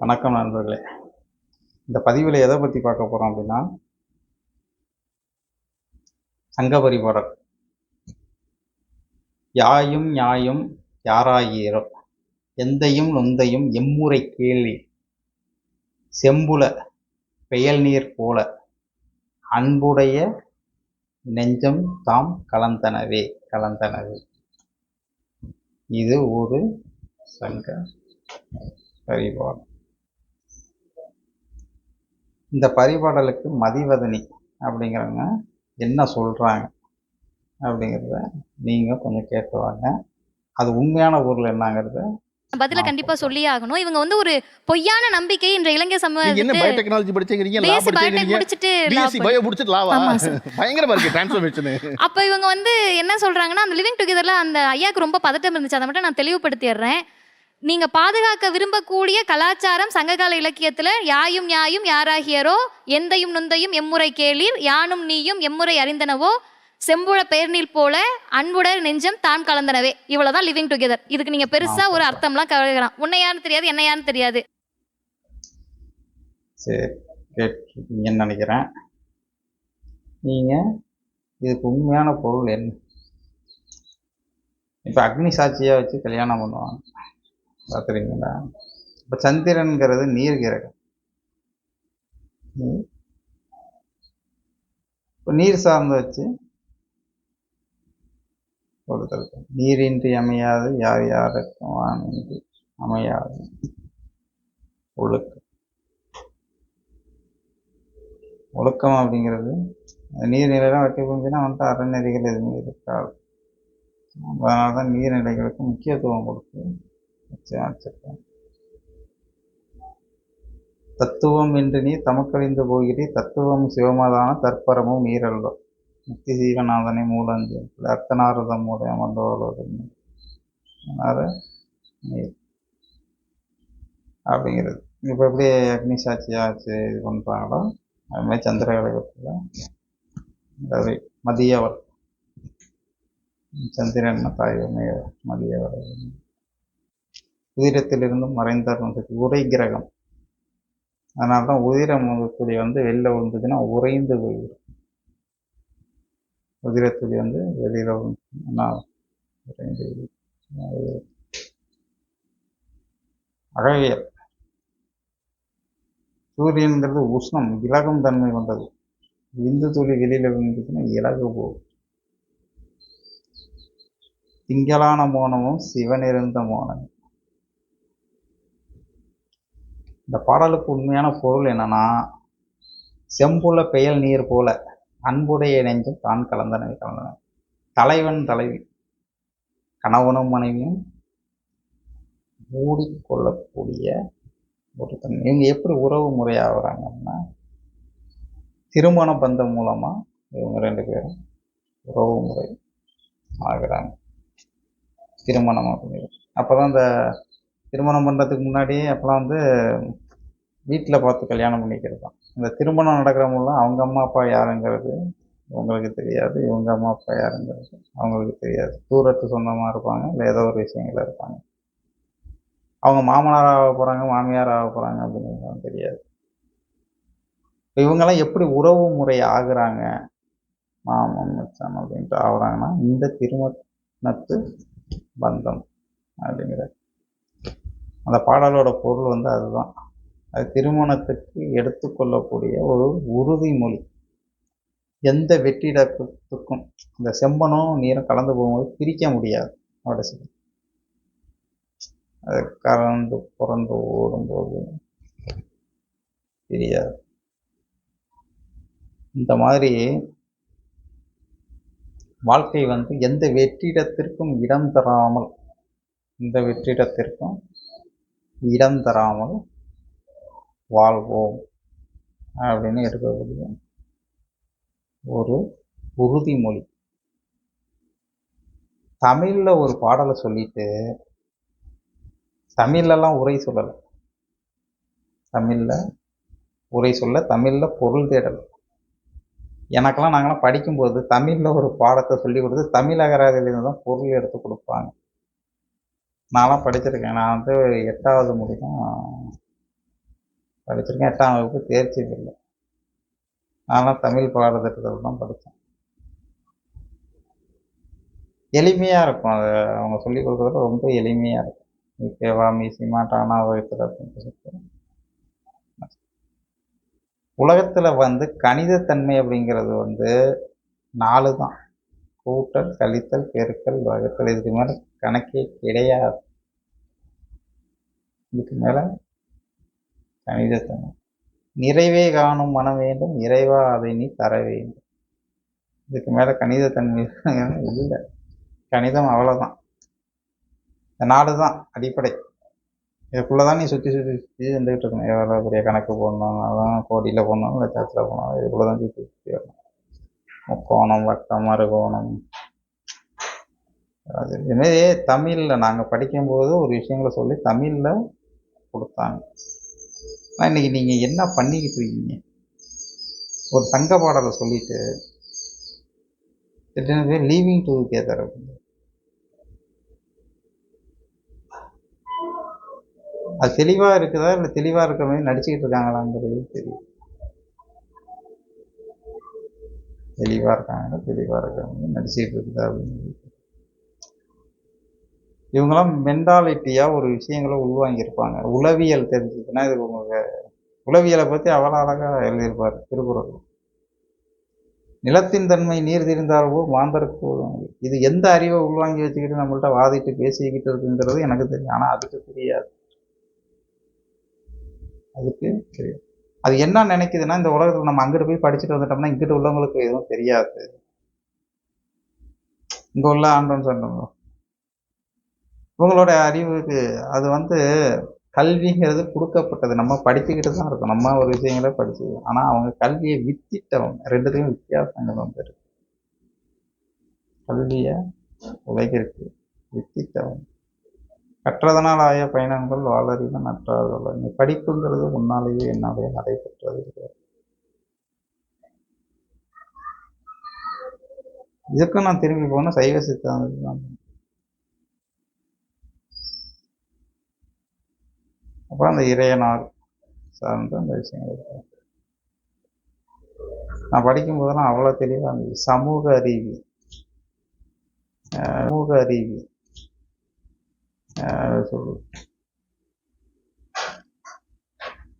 வணக்கம் நண்பர்களே. இந்த பதிவில் எதை பற்றி பார்க்க போகிறோம் அப்படின்னா, சங்கபரிபாடல். யாயும் ஞாயும் யாராயிரோ எந்தையும் நொந்தையும் எம்முறை கேள்வி செம்புல பெயல்நீர் போல அன்புடைய நெஞ்சம் தாம் கலந்தனவே. இது ஒரு சங்க பரிபாடல். இந்த பரிபாடலுக்கு மதிவதனி அப்படிங்கிறவங்க என்ன சொல்கிறாங்க அப்படிங்கிறத நீங்கள் கொஞ்சம் கேட்டு வாங்க. அது உண்மையான பொருள் என்னங்கிறத பதில கண்டிப்பா சொல்லியே ஆகணும். இவங்க வந்து ஒரு பொய்யான நம்பிக்கை இன்ற இளைஞர் என்ன பயோடெக்னாலஜி படிச்சீங்க? பிஎஸ்சி பயோடெக் முடிச்சிட்டு பிஎஸ்சி பயோ முடிச்சிட்டு லாவா பயங்கரமா இருக்கு ட்ரான்ஸ்ஃபர்மேஷன். அப்ப இவங்க வந்து என்ன சொல்றாங்கன்னா, அந்த லிவிங் டுகெதர்ல அந்த ஐயாக்கு ரொம்ப பதட்டம் இருந்துச்சு. அதை மட்டும் நான் தெளிவுபடுத்திடுறேன். நீங்க பாதுகாக்க விரும்பக்கூடிய கலாச்சாரம் சங்ககால இலக்கியத்துல யாயும் ஞாயும் யாராகியரோ எந்தையும் நொந்தையும் எம்முறை கேளீர் யானும் நீயும் எம்முறை அறிந்தனவோ செம்புழ பெயர்நீர் போல அன்புடர் நெஞ்சம் தான் கலந்தனவே. இவ்வளவுதான் லிவிங் டுகெதர். இதுக்கு நீங்க பெருசா ஒரு அர்த்தம்லாம் கவலைக்கலாம். உன்னை யாருன்னு தெரியாது, என்ன யாருன்னு தெரியாது. சரி, கேட்கீங்கன்னு நினைக்கிறேன். நீங்க இதுக்கு உண்மையான பொருள் என்ன? இப்ப அக்னி சாட்சியா வச்சு கல்யாணம் பண்ணுவாங்க, பார்த்துறீங்களா? இப்ப சந்திரன்கிறது நீர் கிரகம். இப்போ நீர் சார்ந்து வச்சு ஒருத்தர் நீரின்றி அமையாது யார் யாருக்கும் வானின்றி அமையாது ஒழுக்கம் அப்படிங்கிறது நீர்நிலையெல்லாம் வெட்டி போச்சுன்னா வந்துட்டு அறநெறிகள் எதுவுமே இருக்காது. அதனால தான் நீர்நிலைகளுக்கு முக்கியத்துவம் கொடுத்து வச்சிருக்கேன். தத்துவம் என்று நீ தமக்கழிந்து போகிறீ தத்துவம் சிவமதான தற்பரமும் நீரல்லோ முக்தி சீவநாதனை மூலஞ்சு அர்த்தநாரதம் மூலம் அமர்ந்தோடு நீர் அப்படிங்கிறது. இப்போ எப்படி அக்னி சாட்சியாச்சு இது பண்ணுறாங்களோ அதுமாதிரி சந்திரகலை மதியவர் சந்திரன் தாயுமே மதியவர் உதிரத்திலிருந்தும் மறைந்தார் உரை கிரகம். அதனால தான் உதிரம் துளி வெளில விழுந்துச்சுன்னா உறைந்து போயிடும். உதிரத்துளி வெளியில விழுந்துச்சுன்னா உறைந்து அழகியல். சூரியன்கிறது உஷ்ணம், இலகும் தன்மை கொண்டது. இந்து துளி வெளியில விழுந்துச்சுன்னா இலகு போகும். திங்களான மோனமும் சிவனிருந்த மோனமும். இந்த பாடலுக்கு உண்மையான பொருள் என்னன்னா, செம்புல பெயல் நீர் போல அன்புடைய நெஞ்சும் தான் கலந்தன. தலைவன் தலைவி கணவனும் மனைவியும் மூடிக்கொள்ளக்கூடிய ஒரு தன்மை. இவங்க எப்படி உறவு முறையாகிறாங்கன்னா, திருமண பந்தம் மூலமா இவங்க ரெண்டு பேரும் உறவு முறை ஆகிறாங்க. திருமணம் அப்படிங்கிறது அப்போதான் இந்த திருமணம் பண்ணுறதுக்கு முன்னாடி அப்போலாம் வீட்டில் பார்த்து கல்யாணம் பண்ணிக்கிறது தான். இந்த திருமணம் நடக்கிறவங்களாம் அவங்க அம்மா அப்பா யாருங்கிறது உங்களுக்கு தெரியாது, இவங்க அம்மா அப்பா யாருங்கிறது அவங்களுக்கு தெரியாது. தூரத்து சொந்தமாக இருப்பாங்க, இல்லை ஏதோ ஒரு விஷயங்கள் இருப்பாங்க. அவங்க மாமனார் ஆக போகிறாங்க, மாமியார் ஆக போகிறாங்க அப்படிங்கிறது தெரியாது. இவங்கெல்லாம் எப்படி உறவு முறை ஆகுறாங்க, மாமன் மச்சான் அப்படின்ட்டு ஆகுறாங்கன்னா இந்த திருமணத்து பந்தம் அப்படிங்கிறது. அந்த பாடலோட பொருள் அதுதான். அது திருமணத்துக்கு எடுத்துக்கொள்ளக்கூடிய ஒரு உறுதிமொழி. எந்த வெற்றிடத்துக்கும் இந்த செம்பனும் நீரும் கலந்து போகும்போது பிரிக்க முடியாது. அவட சரி அது கலந்து புறந்து ஓடும்போது தெரியாது. இந்த மாதிரி வாழ்க்கை எந்த வெற்றிடத்திற்கும் இடம் தராமல் வாழ்வோம் அப்படின்னு எடுக்கக்கூடிய ஒரு உறுதிமொழி. தமிழ்ல ஒரு பாடலை சொல்லிட்டு தமிழ்லாம் உரை சொல்லலை. தமிழ்ல பொருள் தேடலை. எனக்கெல்லாம் நாங்களாம் படிக்கும்போது தமிழ்ல ஒரு பாடத்தை சொல்லி கொடுத்து தமிழ் அகராதியிலிருந்து தான் பொருள் எடுத்து கொடுப்பாங்க. நான்லாம் படிச்சிருக்கேன். நான் 8வது முடிதான் படிச்சிருக்கேன். 8ஆம் வகுப்பு தேர்ச்சி இல்லை. நான்லாம் தமிழ் பாடத்திட்டத்தில் தான் படித்தேன். எளிமையாக இருக்கும். அது அவங்க சொல்லிக் கொடுக்குறது ரொம்ப எளிமையாக இருக்கும். இப்பேவா மீசிமா டானா வகுத்துல அப்படின்னு சொல்லிட்டு. உலகத்தில் வந்து கணிதத்தன்மை அப்படிங்கிறது வந்து 4 தான். கூட்டல், கழித்தல், பெருக்கல், வகுத்தல். இதுக்கு மேலே கணக்கே கிடையாது. இதுக்கு மேலே கணிதத்தன்மை. நிறைவே காணும் மனம் வேண்டும், இறைவா அதை நீ தர வேண்டும். இதுக்கு மேலே கணிதத்தன்மை இல்லை. கணிதம் அவ்வளோதான். இந்த 4 தான் அடிப்படை. இதுக்குள்ளே தான் நீ சுற்றி சுற்றி சுற்றி வந்துக்கிட்டு இருக்கணும். எவ்வளோ பெரிய கணக்கு போடணும், அதான் கோடியில் போடணும், லட்சத்தில் போடணும், இதுக்குள்ளே தான் சுற்றி சுற்றி வரணும். முக்கோணம், வட்டம், அறுகோணம். அது இதுமாரி தமிழில் நாங்கள் படிக்கும்போது ஒரு விஷயங்களை சொல்லி தமிழில் கொடுத்தாங்க. ஆனால் இன்றைக்கி நீங்கள் என்ன பண்ணிக்கிட்டு இருக்கீங்க? ஒரு சங்க பாடலை சொல்லிட்டு எத்தனை பேர் லீவிங் டுகெதர் அப்படின்னு. அது தெளிவாக இருக்குதா இல்லை தெளிவாக இருக்கிற மாதிரி நடிச்சுக்கிட்டு இருக்காங்களாங்கிறது தெரியும். தெளிவாக இருக்காங்க, தெளிவாக இருக்கிற மாதிரி நடிச்சுக்கிட்டு இருக்குதா அப்படின்னு. இவங்கெல்லாம் மென்டாலிட்டியாக ஒரு விஷயங்களை உள்வாங்கியிருப்பாங்க. உளவியல் தெரிஞ்சுதுன்னா இது உங்களுக்கு உளவியலை பற்றி அவ்வளோ அழகாக எழுதியிருப்பார் திருக்குறள். நிலத்தின் தன்மை நீர் தெரிந்தாலோ மாந்தருக்கு இது எந்த அறிவை உள்வாங்கி வச்சுக்கிட்டு நம்மள்ட்ட வாதிட்டு பேசிக்கிட்டு இருக்குங்கிறது எனக்கு தெரியும். ஆனால் அதுக்கு தெரியாது. அதுக்கு தெரியும். அது என்ன நினைக்குதுன்னா, இந்த உலகத்தில் நம்ம அங்கிட்டு போய் படிச்சுட்டு வந்துட்டோம்னா இங்கிட்டு உள்ளவங்களுக்கு எதுவும் தெரியாது. இங்கே உள்ள ஆண்டவன் சொன்னோம் இவங்களோட அறிவுக்கு அது வந்து கல்விங்கிறது கொடுக்கப்பட்டது. நம்ம படிச்சுக்கிட்டு தான் இருக்கோம். நம்ம ஒரு விஷயங்கள படிச்சுக்கணும். ஆனால் அவங்க கல்வியை வித்திட்டவங்க. ரெண்டுத்தையும் வித்தியாசங்கள் வந்து இருக்கு. கல்வியை உலகிற்கு வித்திட்டவங்க. கற்றதனால் ஆய பயணங்கள் வாழறிவு நற்றார்கள். இந்த படிப்புங்கிறது முன்னாலேயே என்னாலேயே நடைபெற்றது கிடையாது. இதுக்கும் நான் திரும்பி போனால் சைவ சித்தாந்தம் தான். அப்புறம் அந்த இறையனார் சார்ந்த அந்த விஷயங்கள் நான் படிக்கும்போதெல்லாம் அவ்வளோ தெளிவாக இருந்துச்சு. சமூக அறிவு சொல்லு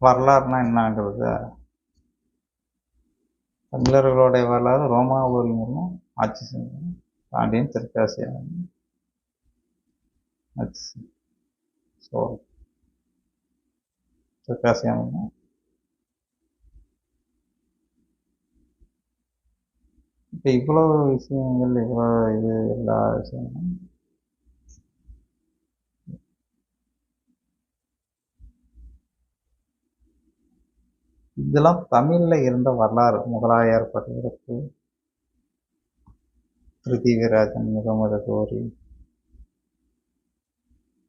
வரலாறுனா என்னங்கிறது தமிழர்களுடைய வரலாறு ரோமாபுரி மூலம் ஆட்சி செஞ்சாங்க. பாண்டியன், தெற்காசியம், தெற்காசியம். இப்போ இவ்வளோ விஷயங்கள், இவ்வளோ இது எல்லா விஷயங்களும் இதெல்லாம் தமிழில் இருந்த வரலாறு. முகலாயர் படையெடுப்பு, பிருத்திவிராஜன், முகமது கோரி,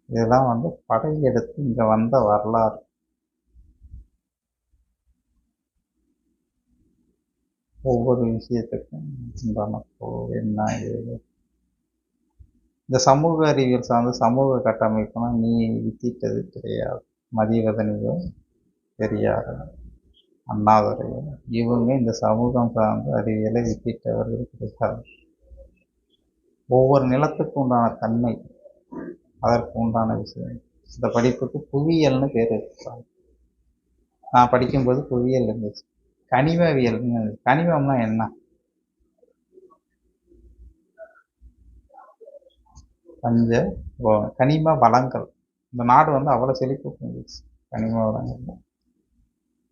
இதெல்லாம் வந்து படையெடுத்து இங்கே வந்த வரலாறு. ஒவ்வொரு விஷயத்துக்கும் உண்டான என்ன இது. இந்த சமூக அறிவியல் சார்ந்த சமூக கட்டமைப்புனா நீ வித்திட்டது கிடையாது. மதிவதனியோ பெரியார், அண்ணாதுரையோ இவங்க இந்த சமூகம் சார்ந்த அறிவியலை வித்திட்டவர்கள் கிடையாது. ஒவ்வொரு நிலத்துக்கு உண்டான தன்மை, அதற்கு உண்டான விஷயம். இந்த படிப்புக்கு புவியியல்னு பேர் வச்சுருக்காங்க. நான் படிக்கும்போது புவியியல் இருந்துச்சு. கனிமவியல்னு. கனிமம்னா என்ன? கனிம வளங்கள். இந்த நாடு வந்து அவ்வளோ செழிப்பு இருந்துச்சு கனிம வளங்கள்.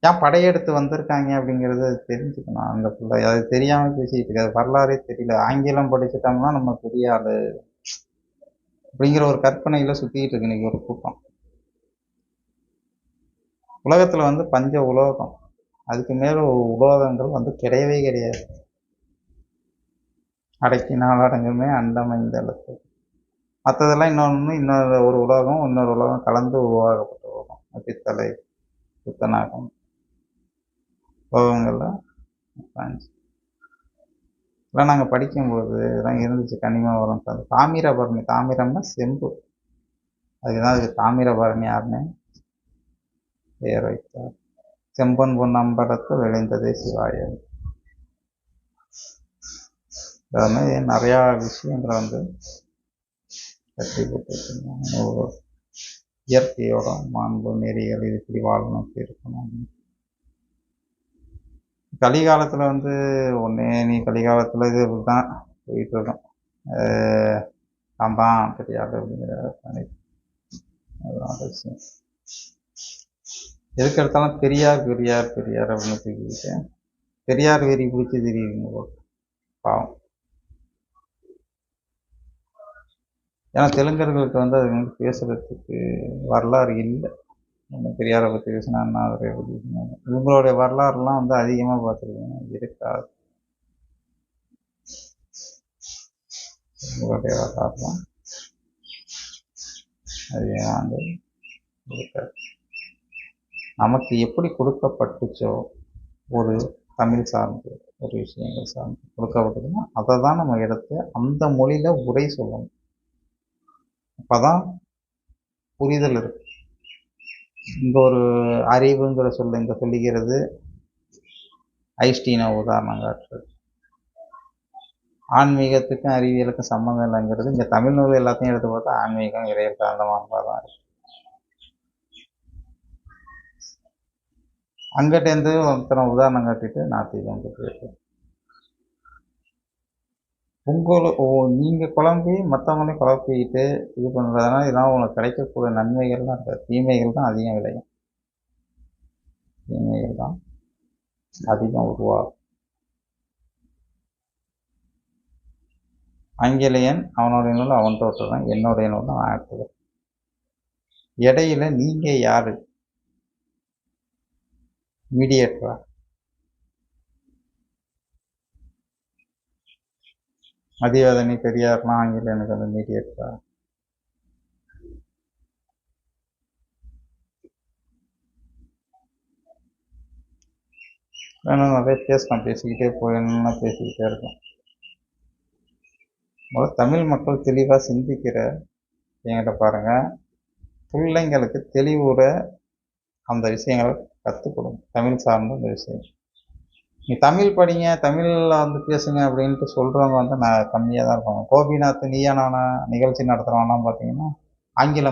ஏன் படையெடுத்து வந்திருக்காங்க அப்படிங்கிறது தெரிஞ்சுக்கணும். அந்த பிள்ளை அது தெரியாமல் பேசிக்கிட்டு இருக்காது. வரலாறே தெரியல. ஆங்கிலம் படிச்சுட்டோம்னா நம்ம பெரிய ஆளு அப்படிங்கிற ஒரு கற்பனையில் சுற்றிக்கிட்டு இருக்கு இன்னைக்கு ஒரு கூட்டம். உலகத்தில் வந்து பஞ்ச உலோகம், அதுக்கு மேலே உலோகங்கள் வந்து கிடையவே கிடையாது. அடக்கி நாளடங்குமே அண்டமைந்தளத்து. மற்றதெல்லாம் இன்னொரு ஒரு உலோகம் இன்னொரு உலோகம் கலந்து உருவாக்கப்பட்ட உலோகம். பித்தளை, புத்தநாகம், உலோகங்கள்லாம் இதெல்லாம் நாங்கள் படிக்கும்போது இதெல்லாம் இருந்துச்சு. கனிம வளம் சார்ந்து தாமிரபரணி. தாமிரம்னா செம்பு. அதுக்குதான் அதுக்கு தாமிரபரணி யாருன்னு பெயர் வைத்தார். செம்பன் பொன்னம்பலத்து விளைந்ததே சிவாயம். அது மாதிரி நிறையா விஷயங்களை வந்து கட்டி போட்டு இயற்கையோட மாண்பு நெறிகள் இது இப்படி வாழணும் இப்படி இருக்கணும். கலிகாலத்தில் வந்து ஒன்றே நீ கலிகாலத்தில் இது இப்படி தான் போயிட்டு இருக்கோம். நான் தான் தெரியாது அப்படிங்கிற அதுதான் விஷயம். எதுக்கு எடுத்தாலும் பெரியார் பெரியார் பெரியார் அப்படின்னு தூக்கிக்கிட்டு பெரியார் வெறி பிடிச்சி தெரியுதுங்க பாவம். ஏன்னா தெலுங்கர்களுக்கு வந்து அது வந்து பேசுகிறதுக்கு வரலாறு இல்லை. ஒன்றும் பெரியாரை பற்றி பேசினா அண்ணாதுரை பற்றி பேசினாங்க. இவங்களுடைய வரலாறுலாம் வந்து அதிகமாக பார்த்துருக்கேன். இருக்காது இவங்களுடைய வரலாறுலாம் அதிகமாக வந்து இருக்காது. நமக்கு எப்படி கொடுக்கப்பட்டுச்சோ ஒரு தமிழ் சார்ந்து ஒரு விஷயங்கள் சார்ந்து கொடுக்கப்பட்டதுன்னா அதை தான் நம்ம எடுத்து அந்த மொழியில் உரை சொல்லணும். அப்போ தான் புரிதல் இருக்கு. இங்கே ஒரு அறிவுங்கிற சொல்ல இங்கே சொல்லிக்கிறது ஐஸ்டீனை உதாரணம் காட்டுறது. ஆன்மீகத்துக்கும் அறிவியலுக்கும் சம்மந்தம் இல்லைங்கிறது இங்கே தமிழ் நூல் எல்லாத்தையும் எடுத்து பார்த்தா ஆன்மீகம் இறையல் சார்ந்தமாக தான் இருக்கு. அங்கிட்டேருந்து ஒருத்தனை உதாரணம் காட்டிட்டு நாத்திகம் போயிட்டு நீங்கள் குழம்பி மற்றவங்களையும் குழப்பிக்கிட்டு இது பண்ணுறதுனால இதெல்லாம் உங்களுக்கு கிடைக்கக்கூடிய நன்மைகள்லாம் இருக்காது. தீமைகள் தான் அதிகம் விளையும். தீமைகள் தான் அதிகம் உருவாகும். ஆங்கிலேயன் அவனுடைய நூல் அவன் தோற்றுறான், என்னுடைய நூல் நான் எடுத்துக்கிறேன். இடையில நீங்கள் யார்? மீடியேட்டரா? மதிவதனி பெரியார்லாம் ஆங்கிலேயனுக்கு வந்து மீடியேட்டரா? வேணும் நிறைய பேசலாம், பேசிக்கிட்டே போயிடணும்னா பேசிக்கிட்டே இருக்கும். முதல்ல தமிழ் மக்கள் தெளிவாக சிந்திக்கிற என்கிட்ட பாருங்கள். பிள்ளைங்களுக்கு தெளிவுற அந்த விஷயங்களை கற்றுக் கொடுங்க. தமிழ் சார்ந்த அந்த விஷயம். நீ தமிழ் படிங்க, தமிழில் வந்து பேசுங்க அப்படின்ட்டு சொல்கிறவங்க வந்து நான் கம்மியாக தான் இருப்பாங்க. கோபிநாத் நீயா நானா நிகழ்ச்சி நடத்துகிறவங்கலாம் பார்த்தீங்கன்னா ஆங்கிலம்